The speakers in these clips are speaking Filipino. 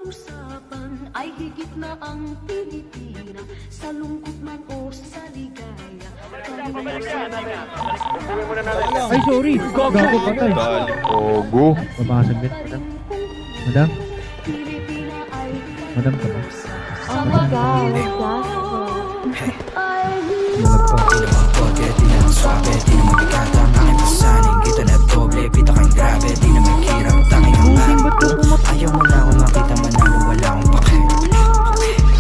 usapan ay higit na ang tinitina sa lungkot man o sa ligaya. Ay, sorry. Gago patay. Ogo. Baba saglit, madam. Madam? Madam ka ba? Oh my God, Malag pa. Di naman swabe, di naman bigat ang aking pasaning. Kita na doble, pita kang grabe, di naman hirap, tanging ang ayaw mo na ako makita manalo, wala akong pake.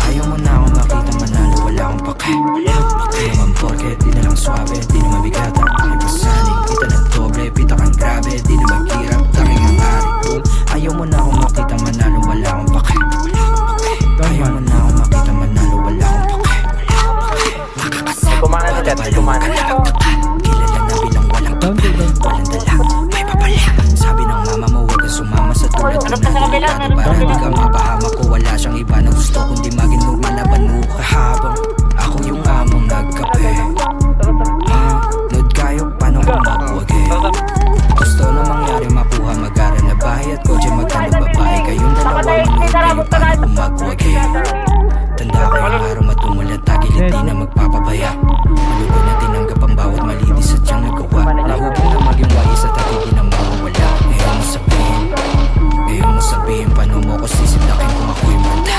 Ayaw mo na ako makita manalo, wala akong pake. Di naman porket, di na lang swabe, di naman bigat ang aking pasaning. Kita na doble, pita kang grabe, di naman hirap, tanging ang ari. Ayaw mo na ako makita manalo, wala akong pake. Ayaw mo na ako makita manalo, wala akong pake. Kumana na dyan, kumana. Kilala na bilang walang dala, may papala. Sabi ng mama mo, huwag kang sumama sa tulad ng nagulado. Para di ka mapahama ko, wala siyang iba na gusto kundi maging normal na banmuka. Habang ako yung among nagkape, nood kayo, paano kung mabuwagi? Gusto na mangyari makuha, mag-aral na bahay at kotse magkano babae. Kayong dalawa manood kayo, paano kung magwagi? Tanda ko yung araw matumulat, tagilid di na magpapabaya. Malugod na tinanggap ang bawat mali, di sadyang nagawa. Nahubong na maging wais at hindi di na mawawala. Ngayon mo sabihin, paano mo ko sisiplakin kung ako'y manda?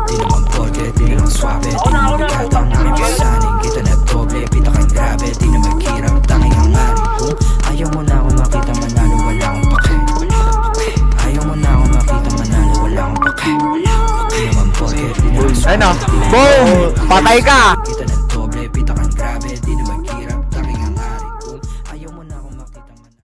Di naman porke, di na lang swabe, di naman bigat ang aking pasaning. Kita na doble, pita kang grabe, di na maghirap, tanging ang ari. Ayaw mo na ako makita manalo, wala akong pake. Ayaw mo na ako makita manalo, wala akong pake. Di naman porke, di na lang swabe. Boom! Patay ka! Kita